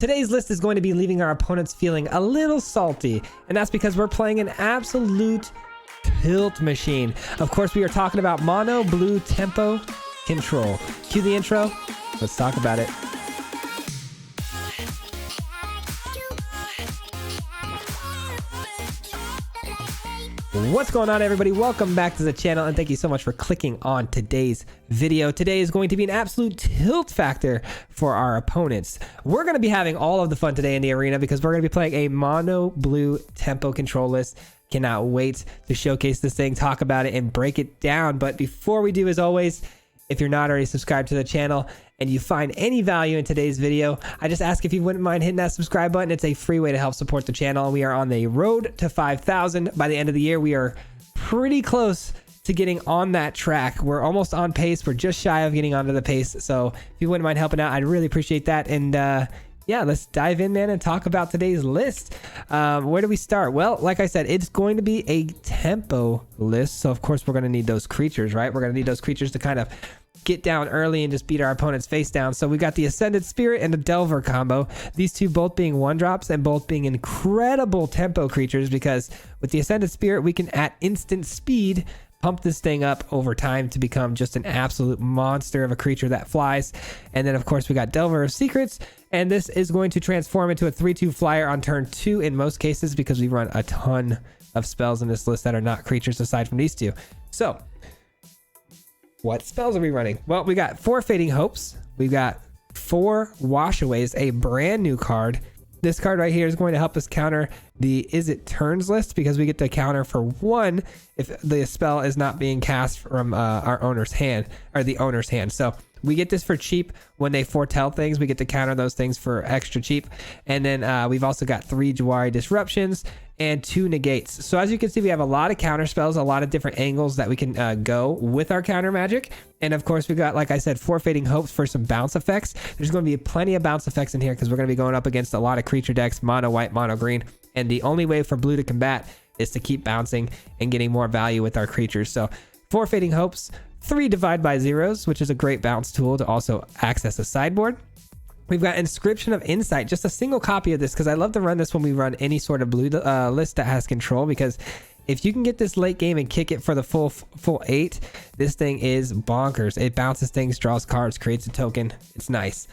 Today's list is going to be leaving our opponents feeling a little salty, and that's because we're playing an absolute tilt machine. Of course, we are talking about mono blue tempo control. Cue the intro. Let's talk about it. What's going on, everybody? Welcome back to the channel, and thank you so much for clicking on today's video. Today is going to be an absolute tilt factor for our opponents. We're going to be having all of the fun today in the arena because we're going to be playing a mono blue tempo control list. Cannot wait to showcase this thing, talk about it, and break it down. But before we do, as always, if you're not already subscribed to the channel and you find any value in today's video, I just ask if you wouldn't mind hitting that subscribe button. It's a free way to help support the channel. We are on the road to 5,000 by the end of the year. We are pretty close to getting on that track. We're almost on pace. We're just shy of getting onto the pace. So if you wouldn't mind helping out, I'd really appreciate that. And yeah, let's dive in, man, and talk about today's list. Where do we start? Well, like I said, it's going to be a tempo list. So of course we're going to need those creatures, right? We're going to need those creatures to kind of get down early and just beat our opponent's face down. So we got the Ascended Spirit and the Delver combo. These two both being 1-drops and both being incredible tempo creatures, because with the Ascended Spirit, we can at instant speed pump this thing up over time to become just an absolute monster of a creature that flies. And then of course we got Delver of Secrets, and this is going to transform into a 3/2 flyer on turn 2 in most cases, because we run a ton of spells in this list that are not creatures aside from these two. So what spells are we running? Well, we got 4 Fading Hopes. We've got 4 Washaways, a brand new card. This card right here is going to help us counter the Is It Turns list, because we get to counter for 1 if the spell is not being cast from our owner's hand, or the owner's hand. So we get this for cheap. When they foretell things, we get to counter those things for extra cheap. And then we've also got 3 Jawari Disruptions and 2 Negates. So as you can see, we have a lot of counter spells, a lot of different angles that we can go with our counter magic. And of course, we've got, like I said, 4 Fading Hopes for some bounce effects. There's going to be plenty of bounce effects in here because we're going to be going up against a lot of creature decks, mono white, mono green. And the only way for blue to combat is to keep bouncing and getting more value with our creatures. So 4 Fading Hopes, 3 Divide by Zeros, which is a great bounce tool to also access a sideboard. We've got Inscription of Insight, just a single copy of this, because I love to run this when we run any sort of blue list that has control, because if you can get this late game and kick it for the full 8, this thing is bonkers. It bounces things, draws cards, creates a token. It's nice.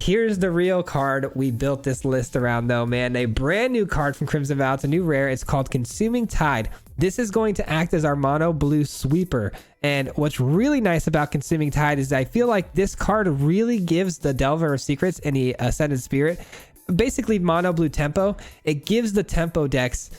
Here's the real card we built this list around, though, man. A brand new card from Crimson Vow. It's a new rare. It's called Consuming Tide. This is going to act as our mono blue sweeper. And what's really nice about Consuming Tide is I feel like this card really gives the Delver of Secrets and the Ascended Spirit, basically mono blue tempo. It gives the tempo decks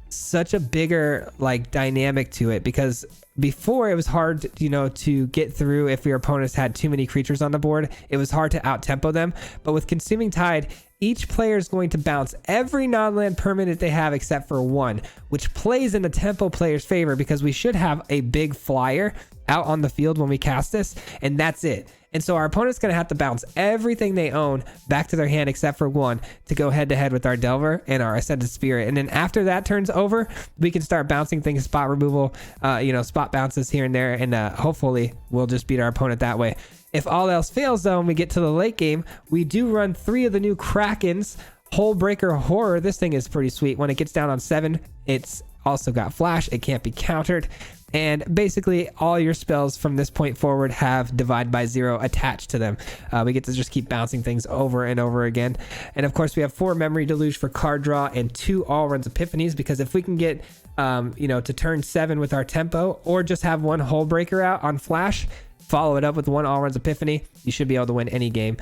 such a bigger like dynamic to it, because before it was hard, to get through if your opponents had too many creatures on the board. It was hard to out tempo them. But with Consuming Tide, each player is going to bounce every non-land permanent they have except for 1, which plays in the tempo player's favor, because we should have a big flyer out on the field when we cast this, and that's it. And so our opponent's going to have to bounce everything they own back to their hand except for 1 to go head to head with our Delver and our Ascended Spirit. And then after that turns over, we can start bouncing things, spot removal, spot bounces here and there, and hopefully we'll just beat our opponent that way. If all else fails, though, and we get to the late game, we do run 3 of the new Krakens. Hullbreaker Horror. This thing is pretty sweet. When it gets down on 7, it's also got flash. It can't be countered. And basically all your spells from this point forward have Divide by 0 attached to them. We get to just keep bouncing things over and over again. And of course we have 4 Memory Deluge for card draw and 2 All Runs Epiphanies, because if we can get to turn 7 with our tempo, or just have 1 Hullbreaker out on flash, follow it up with 1 All Runs Epiphany, you should be able to win any game.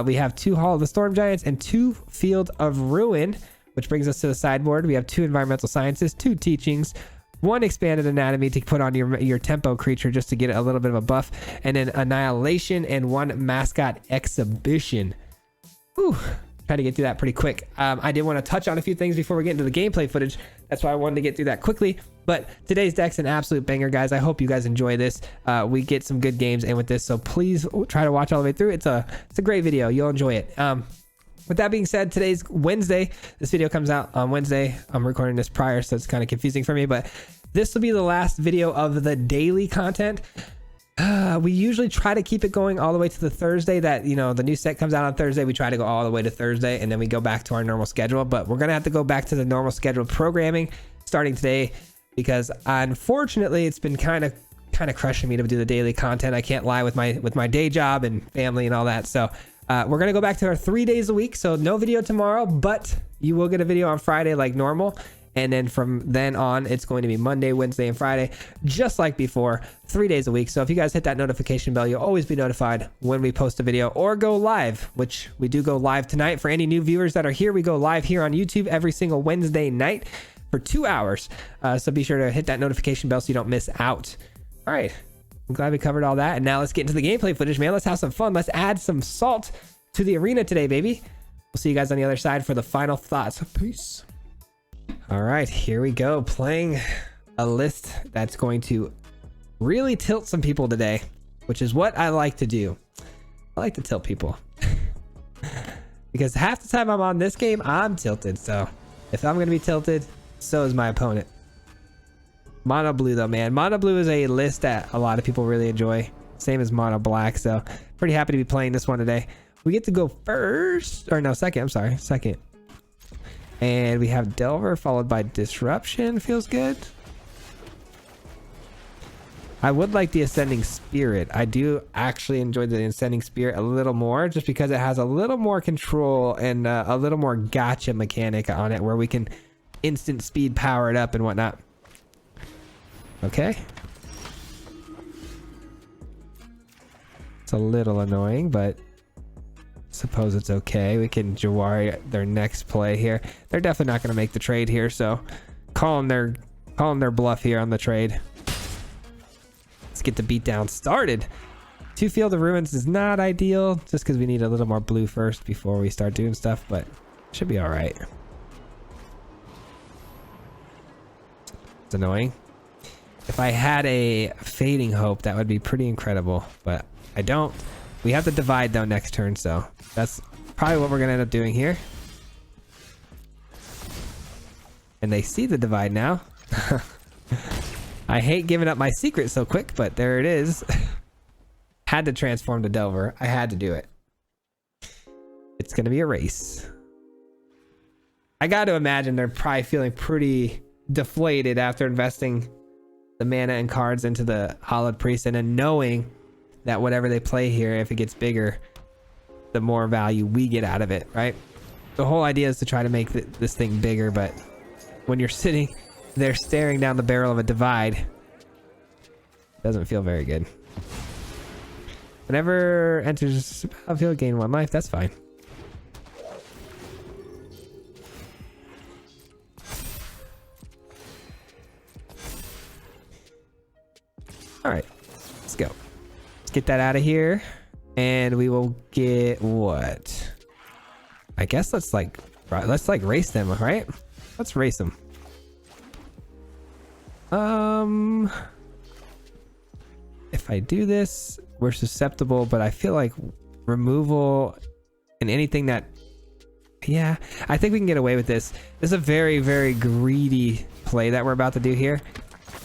We have 2 Hall of the Storm Giants and 2 Field of Ruin, which brings us to the sideboard. We have 2 Environmental Sciences, 2 Teachings, 1 Expanded Anatomy to put on your tempo creature just to get a little bit of a buff, and then Annihilation and 1 Mascot Exhibition. Whew. Try to get through that pretty quick. I did want to touch on a few things before we get into the gameplay footage. That's why I wanted to get through that quickly. But today's deck's an absolute banger, guys. I hope you guys enjoy this. We get some good games in with this, so please try to watch all the way through. It's a great video. You'll enjoy it. With that being said, today's Wednesday. This video comes out on Wednesday. I'm recording this prior, so it's kind of confusing for me, but this will be the last video of the daily content. We usually try to keep it going all the way to the Thursday that, you know, the new set comes out on Thursday. We try to go all the way to Thursday and then we go back to our normal schedule. But we're going to have to go back to the normal scheduled programming starting today because unfortunately it's been kind of crushing me to do the daily content. I can't lie with my day job and family and all that. So we're going to go back to our 3 days a week. So no video tomorrow, but you will get a video on Friday like normal. And then from then on, it's going to be Monday, Wednesday, and Friday, just like before, 3 days a week. So if you guys hit that notification bell, you'll always be notified when we post a video or go live, which we do go live tonight. For any new viewers that are here, we go live here on YouTube every single Wednesday night for 2 hours. So be sure to hit that notification bell so you don't miss out. All right. I'm glad we covered all that. And now let's get into the gameplay footage, man. Let's have some fun. Let's add some salt to the arena today, baby. We'll see you guys on the other side for the final thoughts. Peace. All right, here we go. Playing a list that's going to really tilt some people today, which is what I like to do. I like to tilt people because half the time I'm on this game, I'm tilted. So if I'm going to be tilted, so is my opponent. Mono blue though, man. Mono blue is a list that a lot of people really enjoy. Same as mono black. So pretty happy to be playing this one today. We get to go first, or no, second. I'm sorry, second. And we have Delver followed by Disruption. Feels good. I would like the Ascending Spirit. I do actually enjoy the Ascending Spirit a little more just because it has a little more control and a little more gotcha mechanic on it where we can instant speed power it up and whatnot. Okay. It's a little annoying, but suppose it's okay. We can Jawari their next play here. They're definitely not going to make the trade here, so call them their bluff here on the trade. Let's get the beatdown started. 2 Field of Ruins is not ideal just because we need a little more blue first before we start doing stuff, but should be all right. It's annoying. If I had a Fading Hope, that would be pretty incredible, but I don't. We have the Divide though next turn, so that's probably what we're gonna end up doing here. And they see the Divide now. I hate giving up my secret so quick, but there it is. Had to transform to Delver. I had to do it. It's gonna be a race. I got to imagine they're probably feeling pretty deflated after investing the mana and cards into the Hallowed Priest and then knowing that whatever they play here, if it gets bigger, the more value we get out of it, right? The whole idea is to try to make this thing bigger, but when you're sitting there staring down the barrel of a Divide, it doesn't feel very good. Whenever enters battlefield, gain 1 life, that's fine. All right, let's go. Let's get that out of here, and we will get what? I guess let's like race them, right? Let's race them. If I do this, we're susceptible, but I feel like removal and anything that, yeah, I think we can get away with this. This is a very, very greedy play that we're about to do here,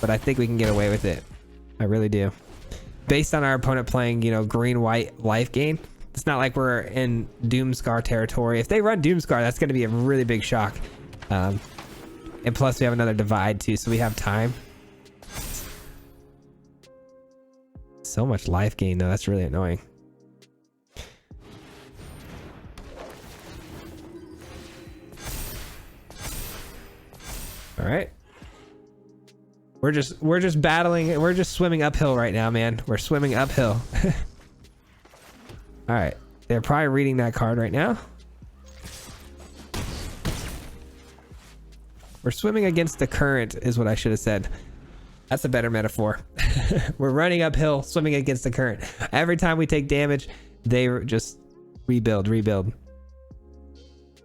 but I think we can get away with it. I really do. Based on our opponent playing, you know, green-white life gain, it's not like we're in Doomscar territory. If they run Doomscar, that's going to be a really big shock. And plus, we have another Divide too, so we have time. So much life gain, though. That's really annoying. All right. We're just battling. We're just swimming uphill right now, man. We're swimming uphill. All right. They're probably reading that card right now. We're swimming against the current is what I should have said. That's a better metaphor. We're running uphill, swimming against the current. Every time we take damage, they just rebuild.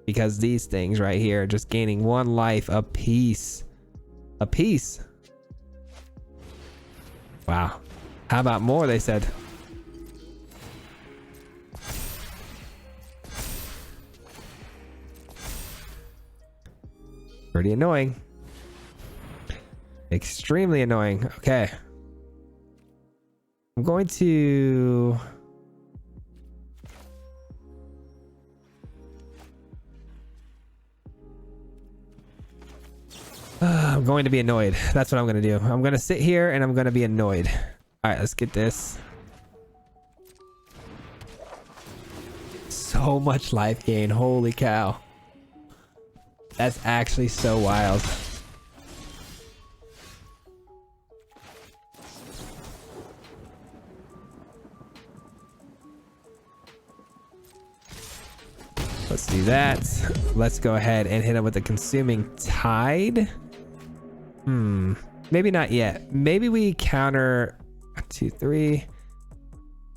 Because these things right here are just gaining 1 life a piece. A piece. Wow. How about more, they said. Pretty annoying. Extremely annoying. Okay. I'm going to... I'm going to be annoyed. That's what I'm going to do. I'm going to sit here and I'm going to be annoyed. All right, let's get this. So much life gain. Holy cow. That's actually so wild. Let's do that. Let's go ahead and hit him with the consuming tide. Maybe not yet. Maybe we counter 1, 2, 3.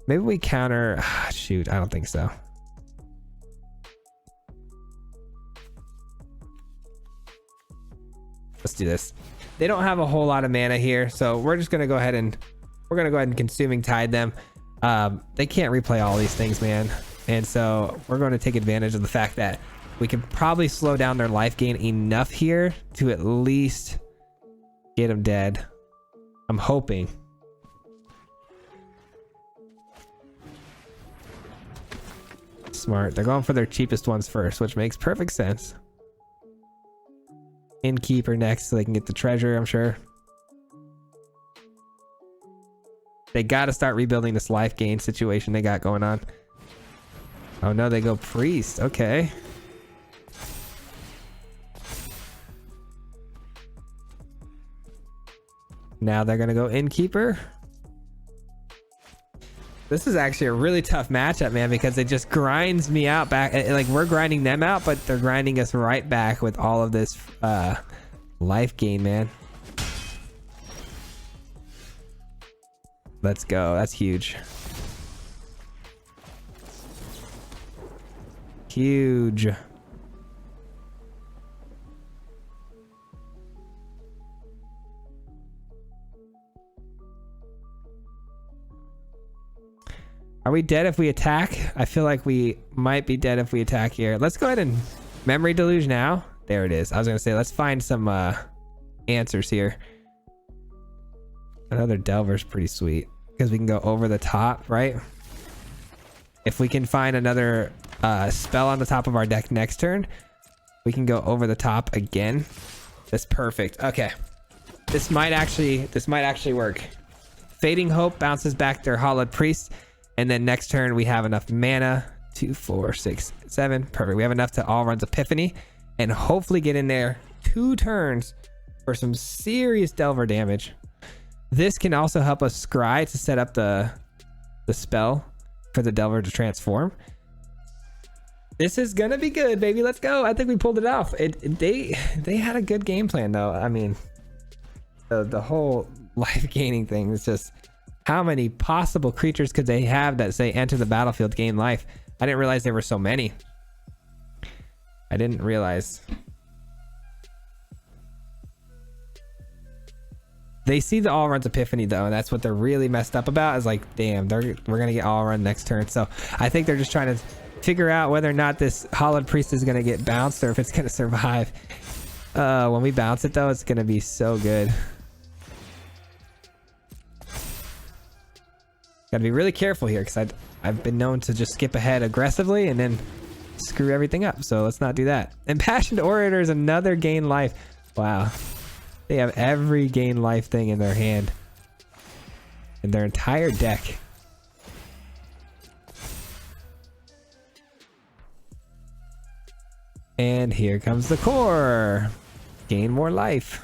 Maybe we counter. Shoot, I don't think so. Let's do this. They don't have a whole lot of mana here, so we're just gonna go ahead and consuming tide them. They can't replay all these things, man. And so we're going to take advantage of the fact that we can probably slow down their life gain enough here to at least get them dead. I'm hoping. Smart. They're going for their cheapest ones first, which makes perfect sense. Innkeeper next so they can get the treasure, I'm sure. They got to start rebuilding this life gain situation they got going on. Oh no, they go priest. Okay. Now they're gonna go innkeeper. This is actually a really tough matchup, man, because it just grinds me out back. Like, we're grinding them out, but they're grinding us right back with all of this life gain, man. Let's go. That's huge. Huge. Are we dead if we attack? I feel like we might be dead if we attack here. Let's go ahead and memory deluge now. There it is. I was gonna say, let's find some answers here. Another Delver's pretty sweet because we can go over the top, right? If we can find another spell on the top of our deck next turn, we can go over the top again. That's perfect. Okay, this might actually work. Fading Hope bounces back their Hollowed Priest, and then next turn we have enough mana. 2, 4, 6, 7. Perfect. We have enough to all runs Epiphany and hopefully get in there 2 turns for some serious Delver damage. This can also help us scry to set up the spell for the Delver to transform. This is gonna be good, baby. Let's go. I think we pulled it off. They had a good game plan, though. I mean, the whole life gaining thing is just, how many possible creatures could they have that say enter the battlefield, gain life? I didn't realize there were so many. I didn't realize. They see the all runs Epiphany, though, and that's what they're really messed up about. Is like, damn, we're gonna get all run next turn. So I think they're just trying to figure out whether or not this Hollowed Priest is gonna get bounced or if it's gonna survive. When we bounce it, though, it's gonna be so good. Gotta be really careful here because I've been known to just skip ahead aggressively and then screw everything up. So let's not do that. Impassioned Orator is another gain life. Wow. They have every gain life thing in their hand. In their entire deck. And here comes the core. Gain more life.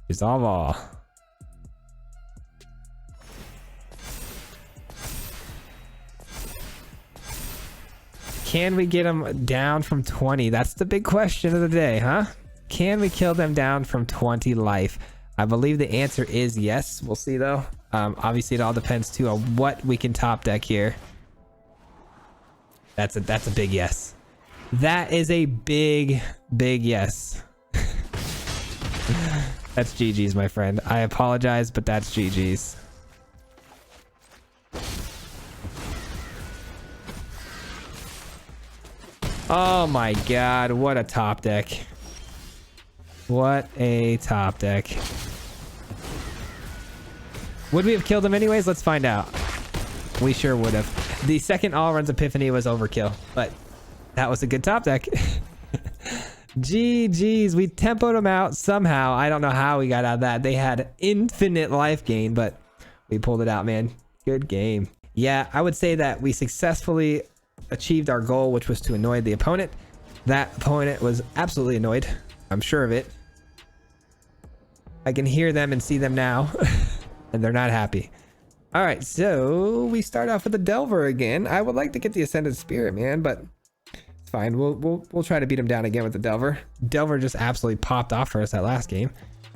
Resolve all. Can we get them down from 20? That's the big question of the day, huh? Can we kill them down from 20 life? I believe the answer is yes. We'll see, though. Obviously, it all depends, too, on what we can top deck here. That's a big yes. That is a big yes. That's GG's, my friend. I apologize, but that's GG's. Oh my god, what a top deck. What a top deck. Would we have killed him anyways? Let's find out. We sure would have. The second all runs Epiphany was overkill, but that was a good top deck. GG's, we tempoed them out somehow. I don't know how we got out of that. They had infinite life gain, but we pulled it out, man. Good game. Yeah, I would say that we successfully achieved our goal, which was to annoy the opponent. That opponent was absolutely annoyed. I'm sure of it. I can hear them and see them now, and they're not happy. All right, so we start off with the Delver again. I would like to get the Ascended Spirit, man, but it's fine. We'll try to beat him down again with the Delver. Delver just absolutely popped off for us that last game.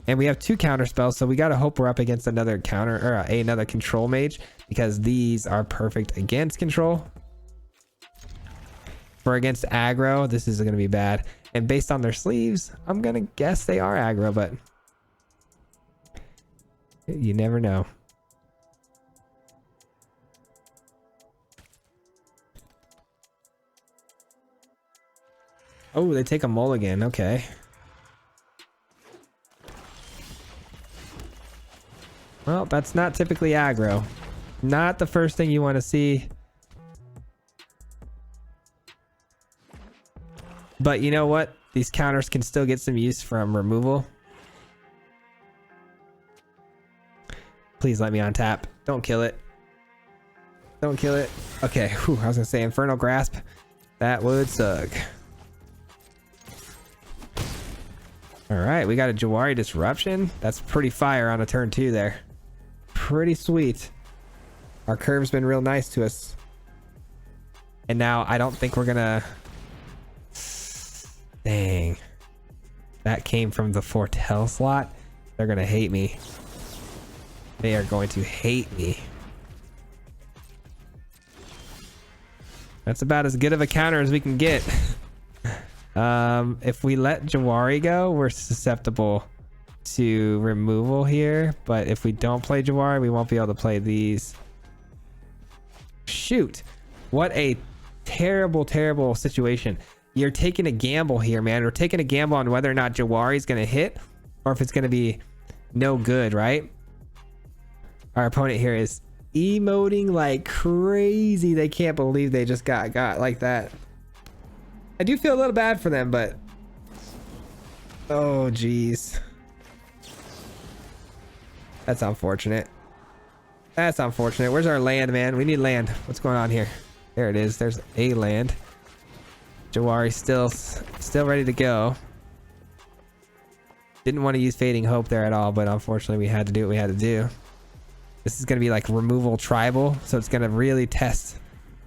And we have 2 counter spells, so we gotta hope we're up against another counter or another control mage, because these are perfect against control. For against aggro, this is gonna be bad. And based on their sleeves, I'm gonna guess they are aggro, but you never know. Oh, they take a mulligan. Okay. Well, that's not typically aggro. Not the first thing you want to see. But you know what? These counters can still get some use from removal. Please let me on tap. Don't kill it. Don't kill it. Okay. Whew, I was going to say Infernal Grasp. That would suck. All right. We got a Jawari Disruption. That's pretty fire on a turn 2 there. Pretty sweet. Our curve's been real nice to us. And now I don't think we're gonna... Dang. That came from the Foretell slot. They're gonna hate me. They are going to hate me. That's about as good of a counter as we can get. If we let Jawari go, we're susceptible to removal here, but if we don't play Jawari, we won't be able to play these. Shoot, what a terrible situation. You're taking a gamble here, man. We're taking a gamble on whether or not Jawari is going to hit or if it's going to be no good, right? Our opponent here is emoting like crazy. They can't believe they just got like that. I do feel a little bad for them, but oh geez. That's unfortunate. That's unfortunate. Where's our land, man? We need land. What's going on here? There it is. There's a land. Jawari still ready to go. Didn't want to use Fading Hope there at all, but unfortunately we had to do what we had to do. This is going to be like removal tribal, so it's going to really test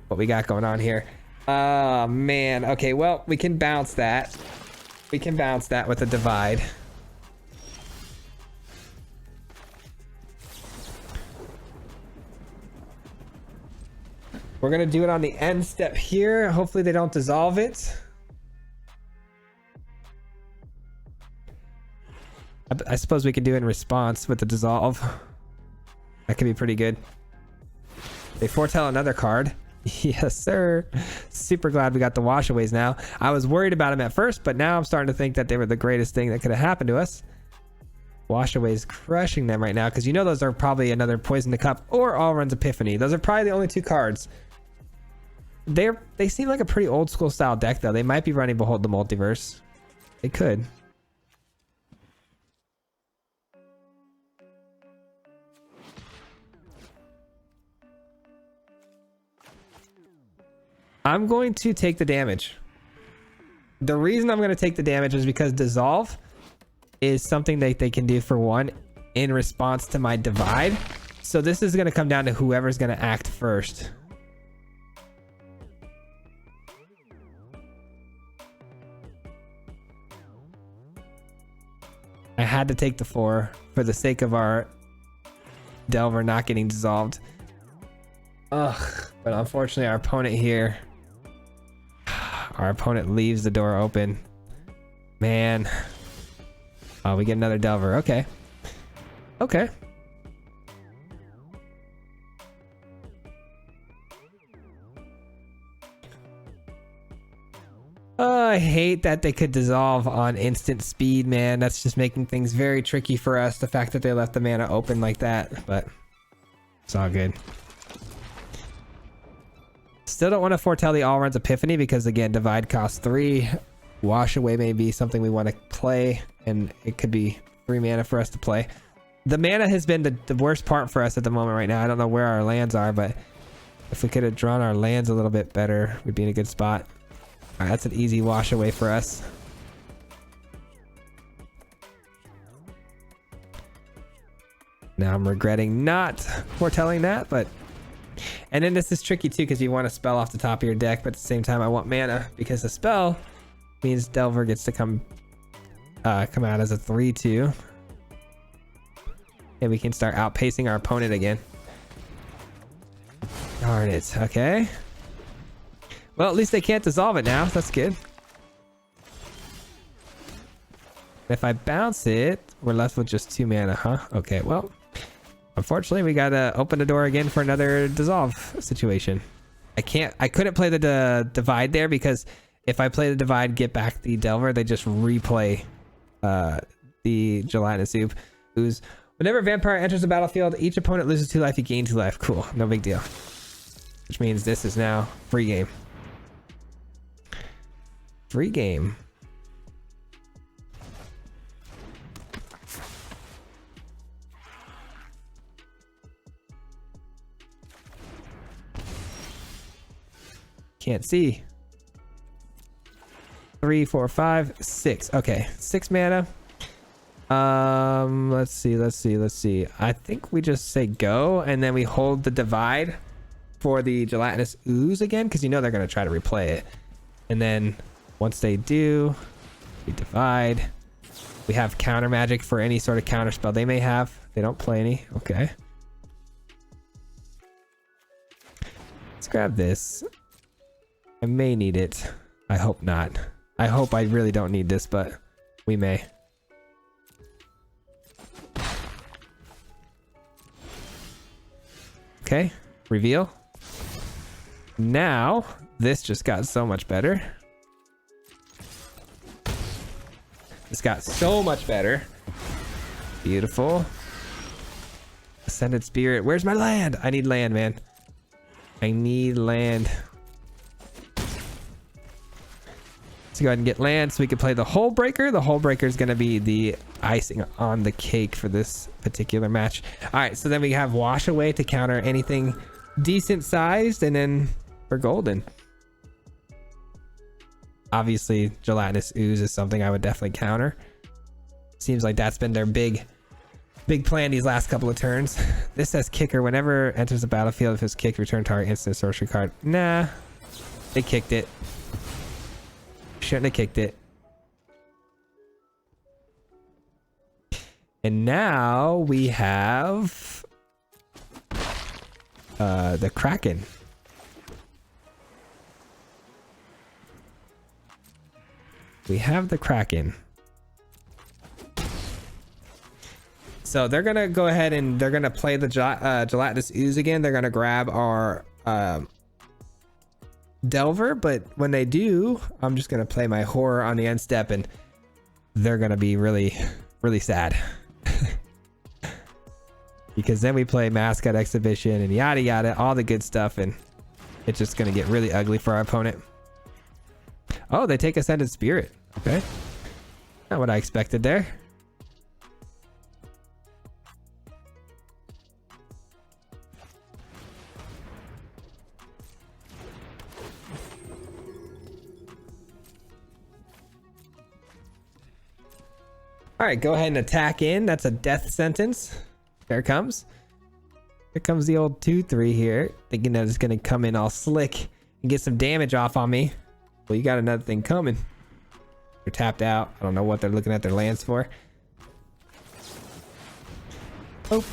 what we got going on here. Oh, man. Okay, well, we can bounce that. We can bounce that with a divide. We're going to do it on the end step here. Hopefully they don't dissolve it. I suppose we can do it in response with the dissolve. That could be pretty good. They foretell another card. Yes, sir. Super glad we got the washaways now. I was worried about them at first, but now I'm starting to think that they were the greatest thing that could have happened to us. Washaways crushing them right now, because you know those are probably another Poison the Cup or All Runs Epiphany. Those are probably the only 2 cards. They seem like a pretty old school style deck though. They might be running Behold the Multiverse. They could. I'm going to take the damage. The reason I'm going to take the damage is because Dissolve is something that they can do for 1 in response to my divide. So this is going to come down to whoever's going to act first. I had to take the 4 for the sake of our Delver not getting dissolved. Ugh, but unfortunately our opponent here, our opponent leaves the door open. Man. Oh, we get another Delver. Okay. Okay. I hate that they could dissolve on instant speed, man. That's just making things very tricky for us. The fact that they left the mana open like that, but It's all good. Still don't want to foretell the all runs epiphany because again, divide costs 3. Wash away may be something we want to play, and it could be 3 mana for us to play. The mana has been the worst part for us at the moment right now. I don't know where our lands are, but if we could have drawn our lands a little bit better, we'd be in a good spot. All right, that's an easy wash away for us. Now I'm regretting not foretelling that, but... And then this is tricky too because you want to spell off the top of your deck, but at the same time I want mana because the spell means Delver gets to come out as a 3/2. And we can start outpacing our opponent again. Darn it. Okay. Well, at least they can't dissolve it now. That's good. If I bounce it, we're left with just 2 mana, huh? Okay, well, unfortunately, we gotta open the door again for another dissolve situation. I couldn't play the divide there because if I play the divide, get back the Delver, they just replay the gelatinous ooze. Whenever a vampire enters the battlefield, each opponent loses 2 life, you gain 2 life. Cool, no big deal. Which means this is now free game. Free game. Can't see. 3, 4, 5, 6. Okay, 6 mana. Let's see. I think we just say go, and then we hold the divide for the gelatinous ooze again, because you know they're gonna try to replay it. And then once they do, we divide. We have counter magic for any sort of counter spell they may have. They don't play any. Okay. Let's grab this. I may need it. I hope not. I hope I really don't need this, but we may. Okay, reveal. Now, this just got so much better. This got so much better. Beautiful. Ascended Spirit. Where's my land? I need land, man. I need land. Let's go ahead and get land so we can play the Hull Breaker. The Hull Breaker is going to be the icing on the cake for this particular match. All right, so then we have Wash Away to counter anything decent sized, and then we're golden. Obviously, Gelatinous Ooze is something I would definitely counter. Seems like that's been their big plan these last couple of turns. This says Kicker. Whenever enters the battlefield, if it's kicked, return target instant sorcery card. Nah, they kicked it. Shouldn't have kicked it. And now we have the Kraken. We have the Kraken. So they're gonna go ahead and they're gonna play the gelatinous ooze again. They're gonna grab our Delver, but when they do, I'm just gonna play my horror on the end step, and they're gonna be really sad. Because then we play Mascot Exhibition and yada yada, all the good stuff, and it's just gonna get really ugly for our opponent. Oh, they take Ascended Spirit. Okay, not what I expected there. All right, go ahead and attack in. That's a death sentence. There it comes. Here comes the old 2/3 here, thinking that it's gonna come in all slick and get some damage off on me. Well, you got another thing coming. They're tapped out. I don't know what they're looking at their lands for. Boop.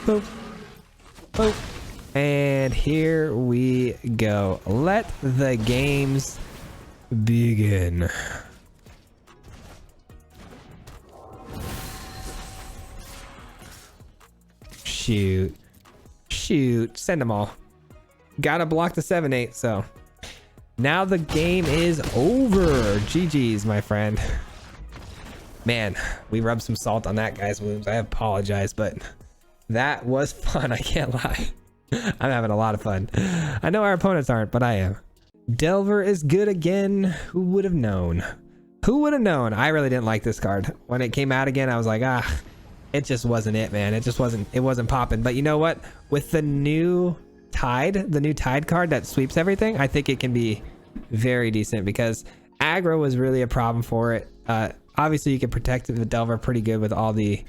Boop. Boop. And here we go. Let the games begin. Shoot, send them all. Gotta block the 7/8, so now the game is over. GG's, my friend. Man, we rubbed some salt on that guy's wounds. I apologize, but That was fun, I can't lie. I'm having a lot of fun. I know our opponents aren't, but I am. Delver is good again. Who would have known? Who would have known? I really didn't like this card. When it came out again, I was like, it just wasn't it, man. It wasn't popping. But you know what? With the new Tide card that sweeps everything, I think it can be very decent because aggro was really a problem for it. Obviously, you can protect the Delver pretty good with all the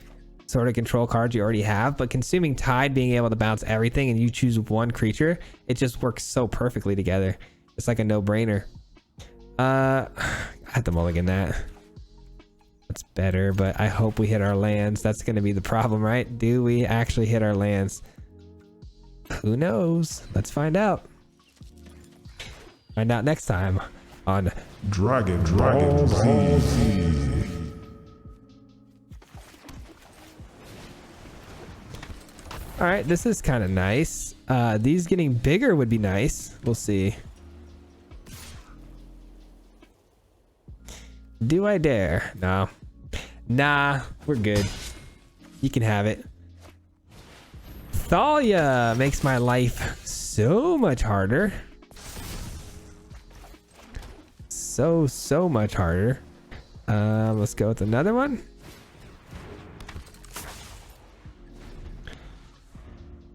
sort of control cards you already have, but consuming Tide, being able to bounce everything and you choose one creature, it just works so perfectly together. It's like a no-brainer. I had to mulligan that. That's better, but I hope we hit our lands. That's going to be the problem, right? Do we actually hit our lands? Who knows? Let's find out. Find out next time on Dragon Ball Z. All right, this is kind of nice. These getting bigger would be nice. We'll see. Do I dare? No. Nah, we're good. You can have it. Thalia makes my life so much harder. So much harder. Let's go with another one.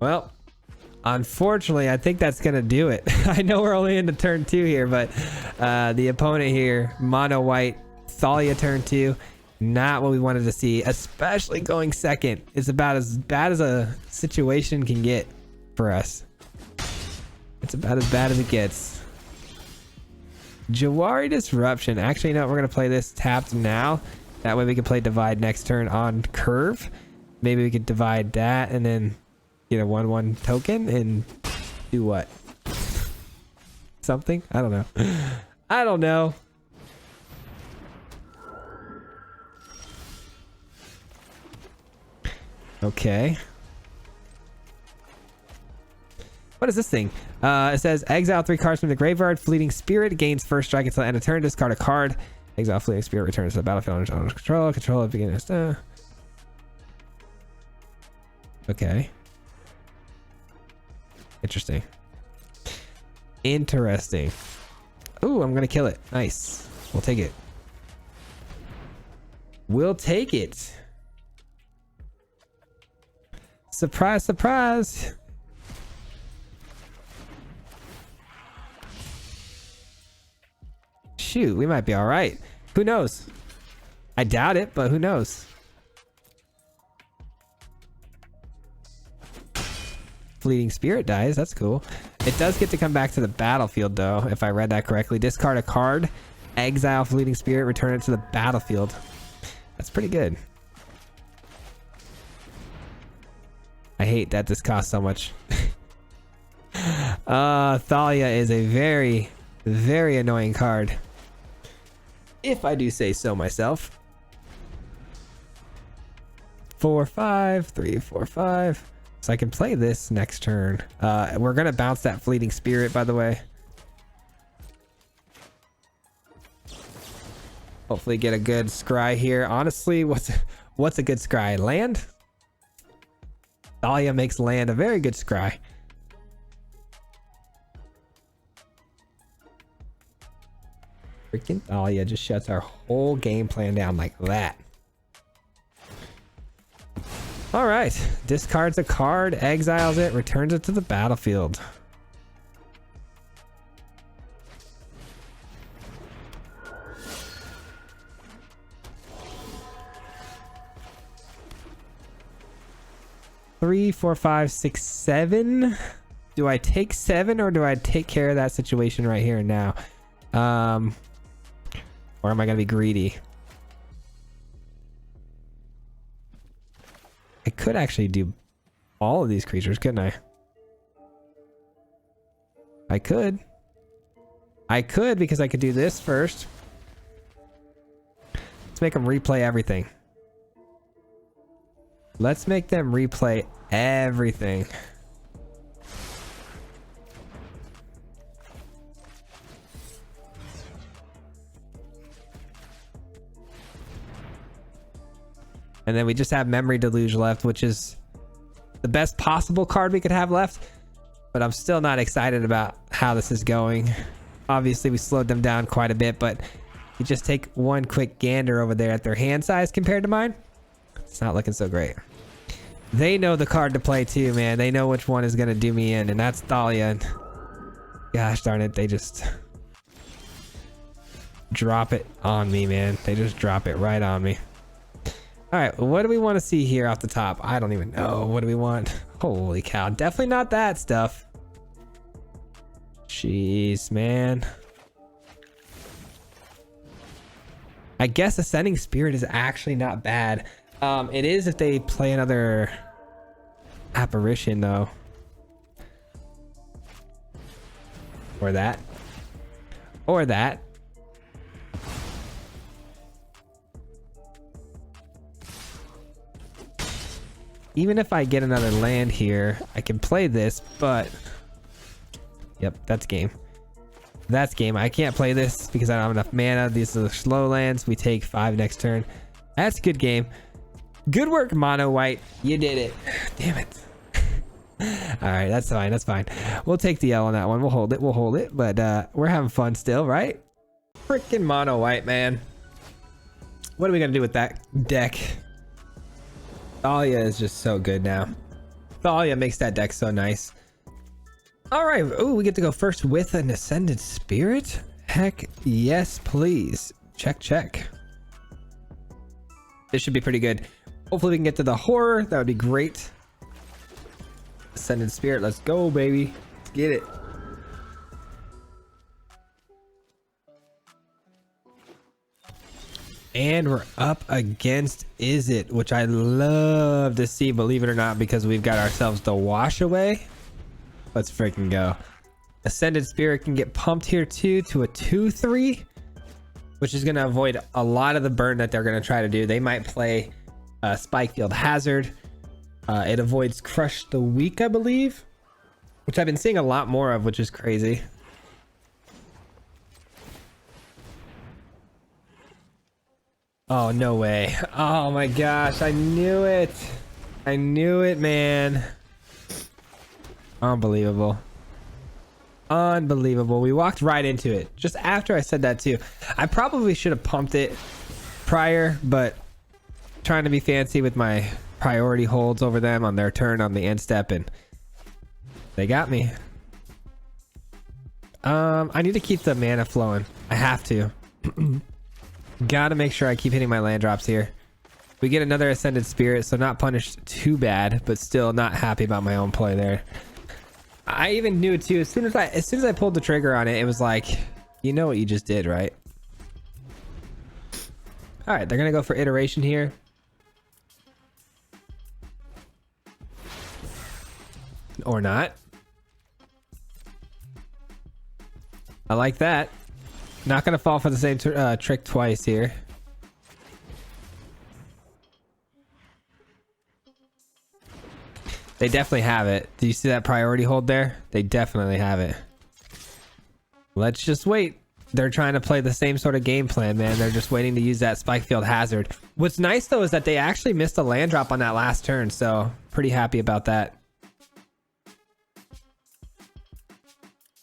Well, unfortunately, I think that's gonna do it. I know we're only into turn 2 here, but the opponent here, mono white, Thalia turn 2, not what we wanted to see, especially going second. It's about as bad as a situation can get for us. It's about as bad as it gets. Jawari Disruption. Actually, no, we're gonna play this tapped now. That way we can play divide next turn on curve. Maybe we could divide that and then get a 1/1 token and do what? Something? I don't know. I don't know. Okay. What is this thing? It says exile 3 cards from the graveyard. Fleeting Spirit gains first strike until the end of turn. Discard a card. Exile Fleeting Spirit returns to the battlefield under control. Control at the beginning of okay. Interesting. Interesting. Ooh, I'm gonna kill it. Nice. We'll take it. We'll take it. Surprise, surprise. Shoot, we might be all right. Who knows? I doubt it, but who knows? Fleeting Spirit dies. That's cool. It does get to come back to the battlefield, though, if I read that correctly. Discard a card, exile Fleeting Spirit, return it to the battlefield. That's pretty good. I hate that this costs so much. Thalia is a very, very annoying card, if I do say so myself. 4/5, 3/4/5. So I can play this next turn. We're gonna bounce that Fleeting Spirit, by the way. Hopefully get a good scry here. Honestly, what's a good scry? Land? Thalia makes land a very good scry. Freaking Thalia just shuts our whole game plan down like that. All right, discards a card, exiles it, returns it to the battlefield. Three, 4, 5, 6, 7. Do I take 7 or do I take care of that situation right here and now? Or am I gonna be greedy? I could actually do all of these creatures, couldn't I? I could because I could do this first. Let's make them replay everything. Let's make them replay everything. And then we just have Memory Deluge left, which is the best possible card we could have left, but I'm still not excited about how this is going. Obviously, we slowed them down quite a bit, but you just take one quick gander over there at their hand size compared to mine. It's not looking so great. They know the card to play too, man. They know which one is going to do me in, and that's Thalia. And gosh darn it, they just drop it on me, man. They just drop it right on me. All right, what do we want to see here off the top? I don't even know. What do we want? Holy cow, definitely not that stuff. Jeez, man. I guess Ascending Spirit is actually not bad. It is if they play another Apparition, though. Or that. Or that. Even if I get another land here, I can play this, but... Yep, that's game. That's game. I can't play this because I don't have enough mana. These are the slow lands. We take 5 next turn. That's a good game. Good work, Mono White. You did it. Damn it. All right, that's fine. That's fine. We'll take the L on that one. We'll hold it. We'll hold it. But we're having fun still, right? Freaking Mono White, man. What are we going to do with that deck? Thalia is just so good now. Thalia makes that deck so nice. All right. Oh, we get to go first with an Ascended Spirit? Heck yes, please. Check, check. This should be pretty good. Hopefully we can get to the horror. That would be great. Ascended Spirit. Let's go, baby. Let's get it. And we're up against Is It, which I love to see, believe it or not, because we've got ourselves the Wash Away. Let's freaking go. Ascended Spirit can get pumped here too to a 2/3, which is going to avoid a lot of the burn that they're going to try to do. They might play Spikefield Hazard. It avoids Crush the Weak, I believe, which I've been seeing a lot more of, which is crazy. Oh, no way. Oh my gosh, I knew it. I knew it, man. Unbelievable. Unbelievable. We walked right into it. Just after I said that too. I probably should have pumped it prior, but trying to be fancy with my priority holds over them on their turn on the end step, and they got me. I need to keep the mana flowing. I have to. Gotta make sure I keep hitting my land drops here. We get another Ascended Spirit, so not punished too bad, but still not happy about my own play there. I even knew it too. As soon as I pulled the trigger on it, it was like, you know what you just did, right? All right, they're gonna go for iteration here. Or not. I like that. Not gonna fall for the same trick twice here. They definitely have it. Do you see that priority hold there? They definitely have it. Let's just wait. They're trying to play the same sort of game plan, man. They're just waiting to use that Spikefield Hazard. What's nice though is that they actually missed a land drop on that last turn, so pretty happy about that.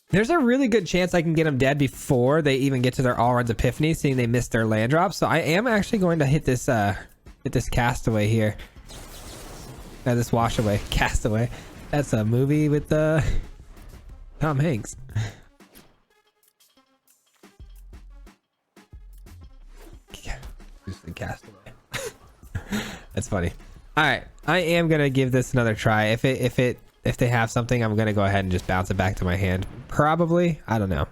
There's a really good chance I can get them dead before they even get to their Allruns Epiphany, seeing they missed their land drop. So I am actually going to hit this Castaway here. This Washaway. Castaway. That's a movie with Tom Hanks. Just the Castaway. That's funny. All right, I am gonna give this another try. If they have something, I'm gonna go ahead and just bounce it back to my hand. Probably. I don't know.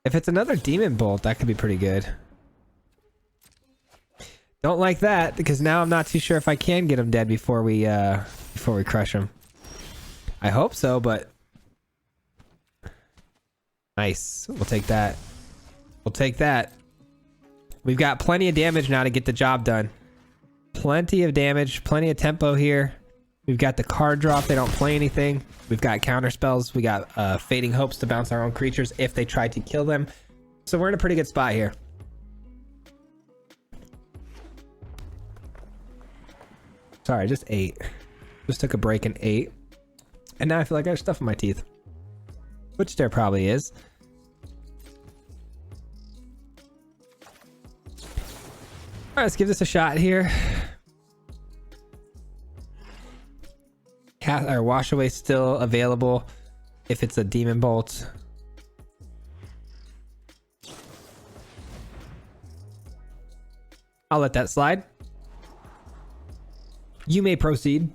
If it's another Demon Bolt, that could be pretty good. Don't like that because now I'm not too sure if I can get him dead before we crush him. I hope so, but nice. We'll take that. We'll take that. We've got plenty of damage now to get the job done. Plenty of damage, plenty of tempo here. We've got the card drop. They don't play anything. We've got counter spells. We got Fading Hopes to bounce our own creatures if they try to kill them. So we're in a pretty good spot here. Sorry, just ate. Just took a break and ate. And now I feel like I have stuff in my teeth. Which there probably is. Alright, let's give this a shot here. Wash away still available if it's a demon bolt. I'll let that slide. You may proceed.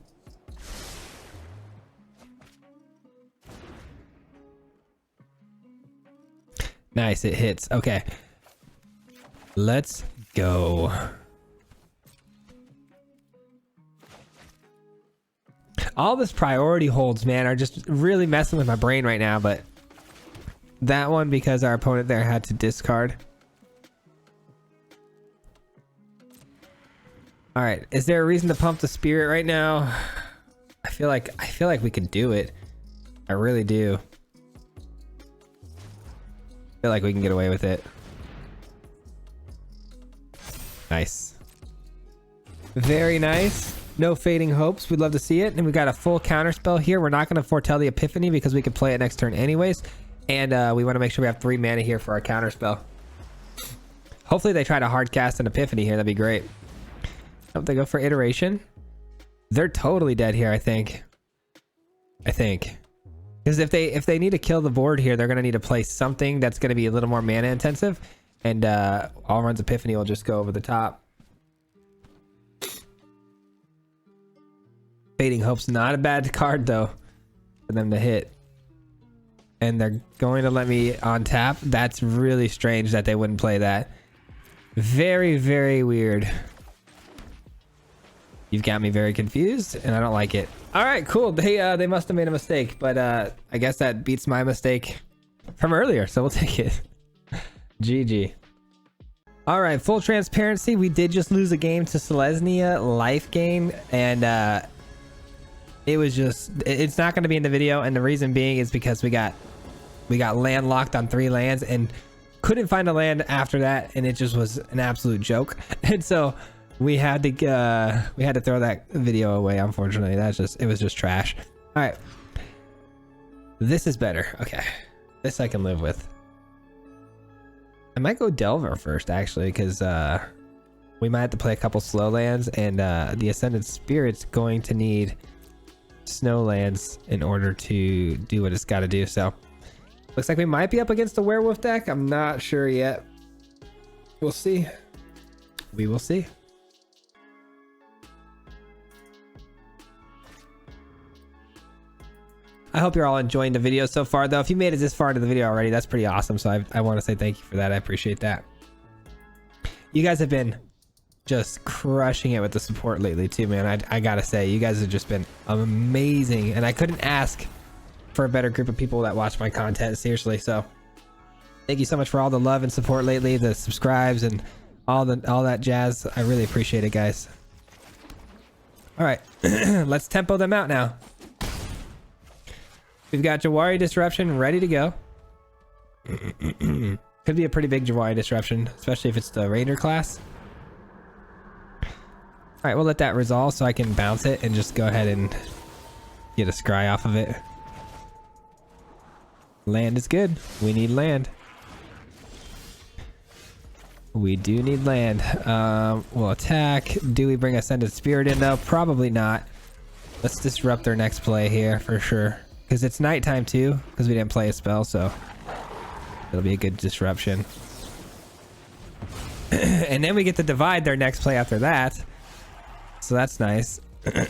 Nice, it hits. Okay. Let's go. All this priority holds, man, are just really messing with my brain right now, but that one because our opponent there had to discard. All right, is there a reason to pump the spirit right now? I feel like we could do it. I really do. I feel like we can get away with it. Nice. Very nice. No fading hopes. We'd love to see it. And we got a full counter spell here. We're not going to foretell the epiphany because we could play it next turn anyways. And we want to make sure we have 3 mana here for our counter spell. Hopefully they try to hard cast an epiphany here. That'd be great. Hope they go for iteration. They're totally dead here, I think. Because if they need to kill the board here, they're going to need to play something that's going to be a little more mana intensive. And All Runs Epiphany will just go over the top. Fading Hope's not a bad card though for them to hit. And they're going to let me on tap. That's really strange that they wouldn't play that. Very, very weird. You've got me very confused and I don't like it. All right, cool. They must have made a mistake, but I guess that beats my mistake from earlier, so we'll take it. GG. All right, full transparency. We did just lose a game to Selesnya life gain, and it was just, it's not going to be in the video, and the reason being is because we got landlocked on 3 lands and couldn't find a land after that, and it just was an absolute joke. And so we had to throw that video away, unfortunately. It was just trash. All right, this is better. Okay, this I can live with. I might go Delver first, actually, because we might have to play a couple slow lands, and the Ascended Spirit's going to need snow lands in order to do what it's got to do. So looks like we might be up against the werewolf deck. I'm not sure yet. We'll see. We will see. I hope you're all enjoying the video so far, though. If you made it this far into the video already, that's pretty awesome. So I want to say thank you for that. I appreciate that. You guys have been just crushing it with the support lately too, man. I gotta say, you guys have just been amazing, and I couldn't ask for a better group of people that watch my content, seriously. So thank you so much for all the love and support lately, the subscribes and all that jazz. I really appreciate it, guys. All right, let's tempo them out now. We've got Jawari Disruption ready to go. Could be a pretty big Jawari Disruption, especially if it's the Raider class. All right, we'll let that resolve so I can bounce it and just go ahead and get a scry off of it. Land is good. We need land. We do need land. We'll attack. Do we bring Ascended Spirit in though? Probably not. Let's disrupt their next play here for sure. Because it's nighttime too, because we didn't play a spell, so it'll be a good disruption. And then we get to divide their next play after that. So that's nice.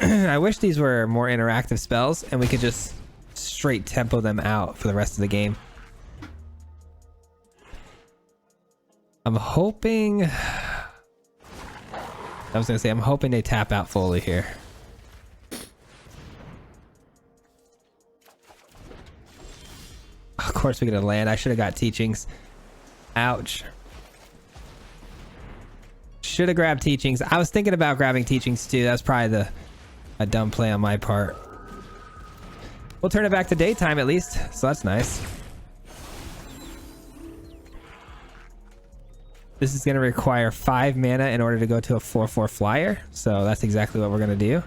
I wish these were more interactive spells and we could just straight tempo them out for the rest of the game. I'm hoping... I was going to say, I'm hoping they tap out fully here. Of course we get a land. I should have got teachings. Ouch. Should have grabbed teachings. I was thinking about grabbing teachings too. That's probably a dumb play on my part. We'll turn it back to daytime at least, so that's nice. This is going to require 5 mana in order to go to a 4/4 flyer. So that's exactly what we're going to do.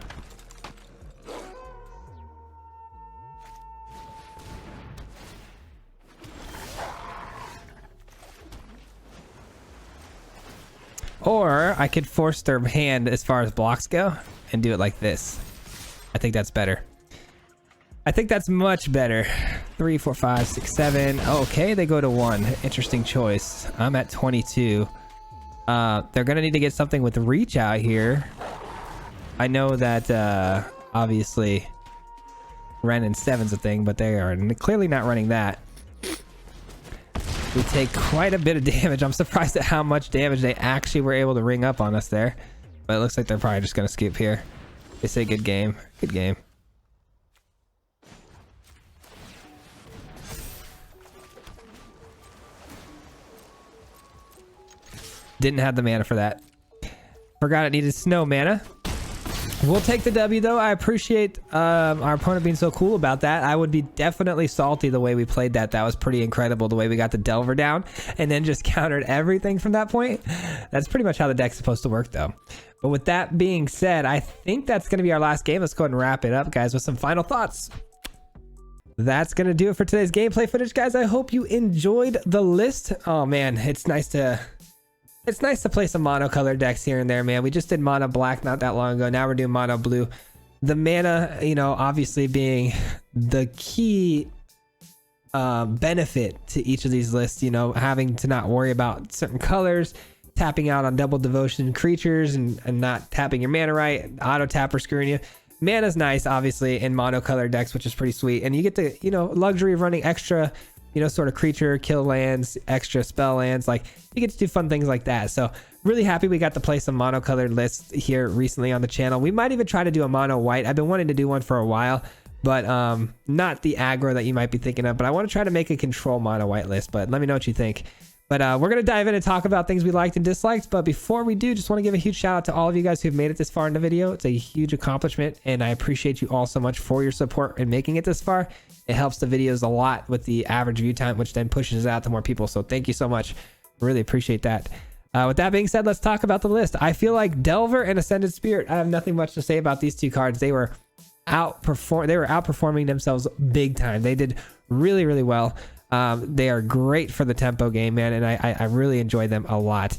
Or I could force their hand as far as blocks go and do it like this. I think that's better. I think that's much better. 3, 4, 5, 6, 7. Okay, they go to 1. Interesting choice. I'm at 22. They're gonna need to get something with reach out here. I know that obviously Ren and 7's a thing, but they are clearly not running that. We take quite a bit of damage. I'm surprised at how much damage they actually were able to ring up on us there. But it looks like they're probably just gonna skip here. They say good game. Good game. Didn't have the mana for that. Forgot it needed snow mana. We'll take the W though. I appreciate our opponent being so cool about that. I would be definitely salty the way we played that. That was pretty incredible the way we got the Delver down and then just countered everything from that point. That's pretty much how the deck's supposed to work though. But with that being said, I think that's going to be our last game. Let's go ahead and wrap it up, guys, with some final thoughts. That's going to do it for today's gameplay footage, guys. I hope you enjoyed the list. Oh man, it's nice to play some monocolored decks here and there, man. We just did mono black not that long ago. Now we're doing mono blue. The mana, you know, obviously being the key benefit to each of these lists, you know, having to not worry about certain colors, tapping out on double devotion creatures and not tapping your mana right, auto tapper screwing you. Mana's nice, obviously, in monocolored decks, which is pretty sweet. And you get the, you know, luxury of running extra, you know, sort of creature kill lands, extra spell lands. Like, you get to do fun things like that. So really happy we got to play some monocolored lists here recently on the channel. We might even try to do a mono white. I've been wanting to do one for a while, but not the aggro that you might be thinking of. But I want to try to make a control mono white list. But let me know what you think. But we're going to dive in and talk about things we liked and disliked. But before we do, just want to give a huge shout out to all of you guys who've made it this far in the video. It's a huge accomplishment, and I appreciate you all so much for your support in making it this far. It helps the videos a lot with the average view time, which then pushes it out to more people. So thank you so much. Really appreciate that. With that being said, let's talk about the list. I feel like Delver and Ascended Spirit, I have nothing much to say about these two cards. They were outperforming themselves big time. They did really, really well. They are great for the tempo game, man, and I really enjoy them a lot.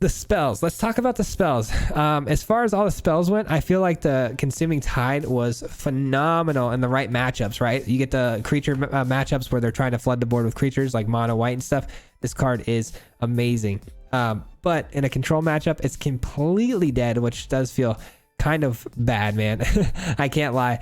The spells. Let's talk about the spells. As far as all the spells went, I feel like the Consuming Tide was phenomenal in the right matchups, right? You get the creature matchups where they're trying to flood the board with creatures like mono white and stuff. This card is amazing. But in a control matchup, it's completely dead, which does feel kind of bad, man. I can't lie.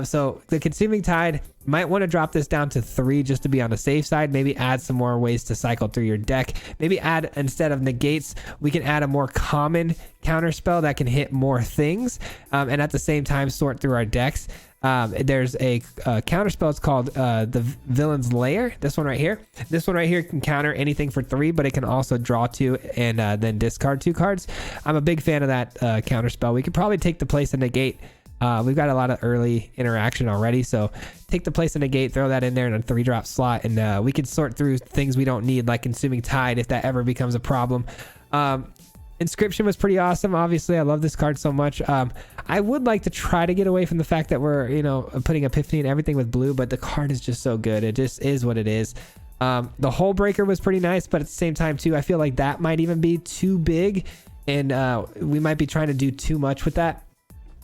So the Consuming Tide, might want to drop this down to 3 just to be on the safe side. Maybe add some more ways to cycle through your deck. Maybe add, instead of negates, we can add a more common counter spell that can hit more things, and at the same time sort through our decks. There's a counter spell. It's called the Villain's Lair. This one right here. This one right here can counter anything for 3, but it can also draw 2 and then discard 2 cards. I'm a big fan of that counter spell. We could probably take the place of negate. We've got a lot of early interaction already, so take the place of negate, throw that in there in a 3-drop slot, and we can sort through things we don't need, like Consuming Tide, if that ever becomes a problem. Inscription was pretty awesome. Obviously, I love this card so much. I would like to try to get away from the fact that we're, you know, putting Epiphany and everything with blue, but the card is just so good. It just is what it is. The Hole Breaker was pretty nice, but at the same time, too, I feel like that might even be too big, and we might be trying to do too much with that.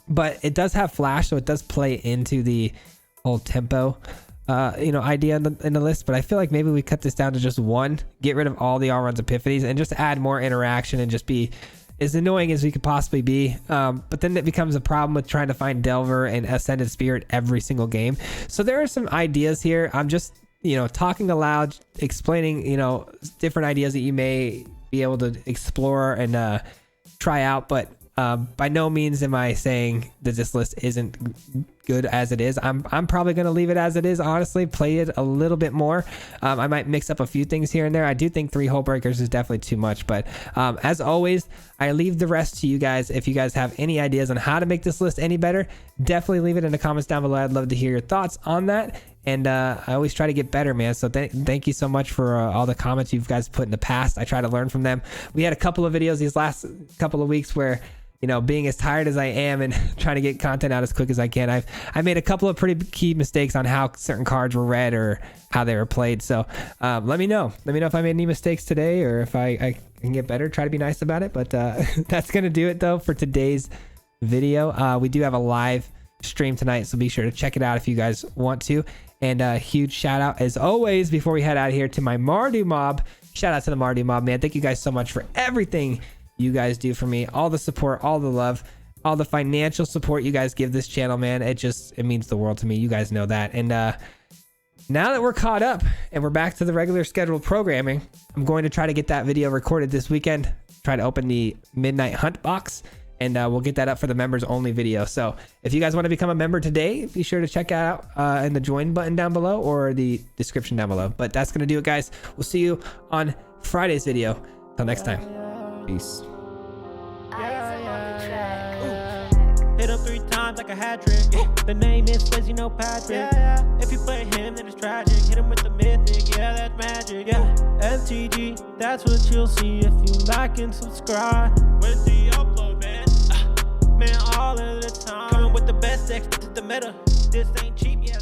But it does have flash, so it does play into the whole tempo you know, idea in the list. But I feel like maybe we cut this down to just 1, get rid of all the all runs Epiphanies, and just add more interaction and just be as annoying as we could possibly be. But then it becomes a problem with trying to find Delver and Ascended Spirit every single game. So there are some ideas here. I'm just, you know, talking aloud, explaining, you know, different ideas that you may be able to explore and try out. But by no means am I saying that this list isn't good as it is. I'm probably going to leave it as it is, honestly. Play it a little bit more. I might mix up a few things here and there. I do think 3 Hole Breakers is definitely too much, but as always, I leave the rest to you guys. If you guys have any ideas on how to make this list any better, definitely leave it in the comments down below. I'd love to hear your thoughts on that. And I always try to get better, man. So thank you so much for all the comments you guys put in the past. I try to learn from them. We had a couple of videos these last couple of weeks where, you know, being as tired as I am and trying to get content out as quick as I can, I made a couple of pretty key mistakes on how certain cards were read or how they were played. So let me know if I made any mistakes today, or if I can get better. Try to be nice about it. But that's gonna do it though for today's video. We do have a live stream tonight, so be sure to check it out if you guys want to. And a huge shout out as always before we head out of here to my Mardu mob. Shout out to the Mardu mob, man. Thank you guys so much for everything you guys do for me, all the support, all the love, all the financial support you guys give this channel, man. It means the world to me. You guys know that. And now that we're caught up and we're back to the regular scheduled programming, I'm going to try to get that video recorded this weekend, try to open the midnight hunt box, and we'll get that up for the members only video. So if you guys want to become a member today, be sure to check out in the join button down below or the description down below. But that's going to do it, guys. We'll see you on Friday's video. Until next time. Peace. Hit him 3 times like a hat trick. The name is Fizzy, no Patrick. If you play him, then it's tragic. Hit him with the mythic, yeah, that's magic. MTG, that's what you'll see if you like and subscribe. With the upload, man, all of the time. Coming with the best decks, this is the meta. This ain't cheap, yeah.